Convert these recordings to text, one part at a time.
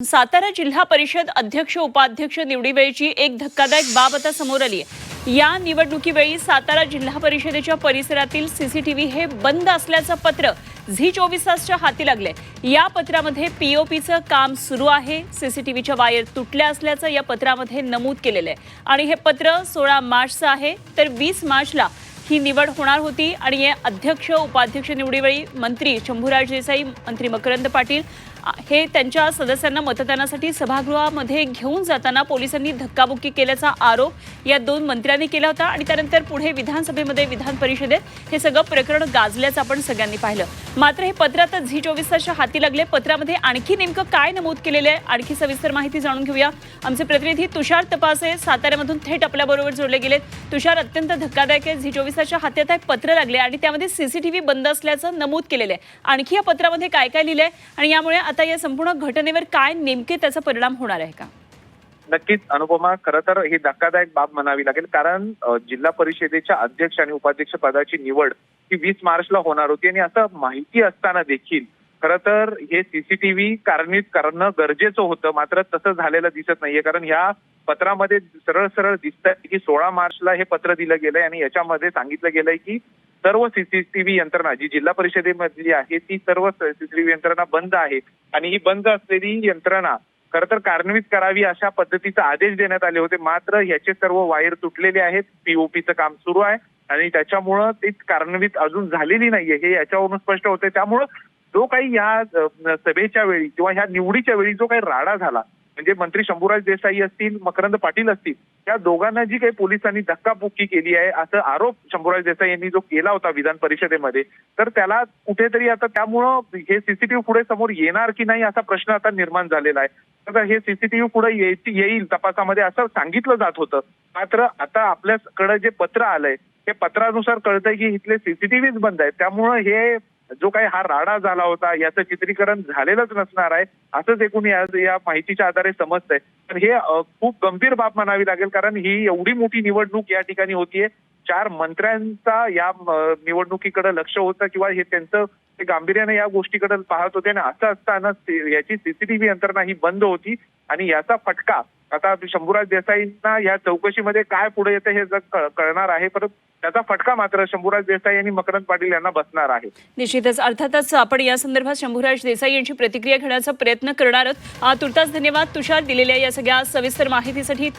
सातारा जिल्हा परिषद अध्यक्ष उपाध्यक्ष निवडीवेळची एक धक्कादायक बाब आता समोर आली आहे। या निवडणुकीवेळी सातारा जिल्हा परिषदेच्या परिसरातील सीसीटीव्ही हे बंद असल्याचं पत्र झी24 तासच्या हाती लागले। या पत्रामध्ये पीओपीचं काम सुरू आहे, सीसीटीव्हीच्या वायर तुटल्या असल्याचं या पत्रामध्ये नमूद केलेलं आहे आणि हे पत्र 16 मार्चचं आहे, तर 20 मार्चला ही निवड होणार होती आणि या अध्यक्ष उपाध्यक्ष निवडीवेळी मंत्री शंभूराज देसाई, मंत्री मकरंद पाटील हे त्यांच्या सदस्यांना मतदानासाठी सभागृहामध्ये घेऊन जाताना पोलिसांनी धक्काबुक्की केल्याचा आरोप या दोन मंत्र्यांनी केला होता आणि त्यानंतर पुढे विधानसभेमध्ये विधान परिषदेत हे सगळं प्रकरण गाजल्याचं आपण सगळ्यांनी पाहिलं। मात्र हे पत्र आता झी24 तासच्या हाती लागले। पत्रामध्ये आणखी नेमकं काय नमूद केलेलं आहे, आणखी सविस्तर माहिती जाणून घेऊया। आमचे प्रतिनिधी तुषार तपासे साताऱ्यामधून थेट आपल्याबरोबर जोडले गेलेत। तुषार, अत्यंत धक्कादायक आहे, झी24 तासच्या हाती आता एक पत्र लागले आणि त्यामध्ये सीसीटीव्ही बंद असल्याचं नमूद केलेलं आहे। आणखी या पत्रामध्ये काय काय लिहिलंय आणि यामुळे आता या संपूर्ण घटनेवर काय नेमके त्याचा परिणाम होणार आहे का? नक्कीच अनुपमा, खरं तर ही धक्कादायक बाब म्हणावी लागेल, कारण जिल्हा परिषदेच्या अध्यक्ष आणि उपाध्यक्ष पदाची निवड ही 20 मार्चला होणार होती आणि असं माहिती असताना देखील खरं तर हे सीसीटीव्ही कार्यान्वित करणं गरजेचं होतं। मात्र तसं झालेलं दिसत नाहीये, कारण ह्या पत्रामध्ये सरळ सरळ दिसतंय की 16 मार्चला हे पत्र दिलं गेलंय आणि याच्यामध्ये सांगितलं गेलंय की सर्व सीसीटीव्ही यंत्रणा जी जिल्हा परिषदेमधली आहे ती सर्व सीसीटीव्ही यंत्रणा बंद आहे आणि ही बंद असलेली यंत्रणा खरं तर कार्यान्वित करावी अशा पद्धतीचे आदेश देण्यात आले होते। मात्र याचे सर्व वायर तुटलेले आहेत, पीओपीचं काम सुरू आहे आणि त्याच्यामुळं ती कार्यान्वित अजून झालेली नाहीये हे याच्यावरून स्पष्ट होते। त्यामुळं जो काही या सभेच्या वेळी किंवा ह्या निवडीच्या वेळी जो काही राडा झाला, म्हणजे मंत्री शंभूराज देसाई असतील, मकरंद पाटील असतील, या दोघांना जी काही पोलिसांनी धक्काबुक्की केली आहे असा आरोप शंभूराज देसाई यांनी जो केला होता विधान परिषदेमध्ये, तर त्याला कुठेतरी आता त्यामुळं हे सीसीटीव्ही पुढे समोर येणार की नाही असा प्रश्न आता निर्माण झालेला आहे। तर हे सीसीटीव्ही पुढे येईल तपासामध्ये असं सांगितलं जात होतं। मात्र आता आपल्याकडे जे पत्र आलंय हे पत्रानुसार कळतंय की इथले सीसीटीव्हीच बंद आहेत, त्यामुळं हे जो काही हा राडा झाला होता याचं चित्रीकरण झालेलंच नसणार आहे असंच एकूण या माहितीच्या आधारे समजतंय। पण हे खूप गंभीर बाब म्हणावी लागेल, कारण ही एवढी मोठी निवडणूक या ठिकाणी होतीये, 4 मंत्र्यांचा या निवडणुकीकडे लक्ष होतं किंवा हे त्यांचं ते गांभीर्याने या गोष्टीकडे पाहत होते आणि असं असताना याची सीसीटीव्ही यंत्रणा ही बंद होती आणि याचा फटका आता शंभूराज देसाईंना या चौकशीमध्ये काय पुढे येतं हे कळणार आहे, परंतु त्याचा फटका मात्र शंभूराज देसाई आणि मकरंद पाटील यांना बसणार आहे। निश्चितच, अर्थातच आपण या संदर्भात शंभूराज देसाई यांची प्रतिक्रिया घेण्याचा प्रयत्न करणार आहोत। तुर्तास धन्यवाद तुषार, दिलेल्या या सगळ्या सविस्तर माहितीसाठी।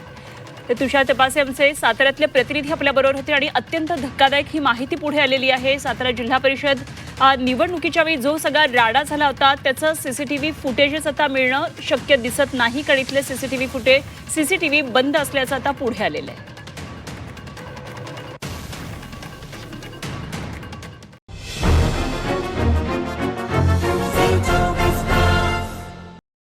तुषार तपासे आमचे साताऱ्यातले प्रतिनिधी आपल्याबरोबर होते आणि अत्यंत धक्कादायक ही माहिती पुढे आलेली आहे। सातारा जिल्हा परिषद निवडणुकीच्या वेळी जो सगळा राडा झाला होता त्याचं सीसीटीव्ही फुटेजच आता मिळणं शक्य दिसत नाही, कारण इथले सीसीटीव्ही बंद असल्याचं आता पुढे आलेलं आहे।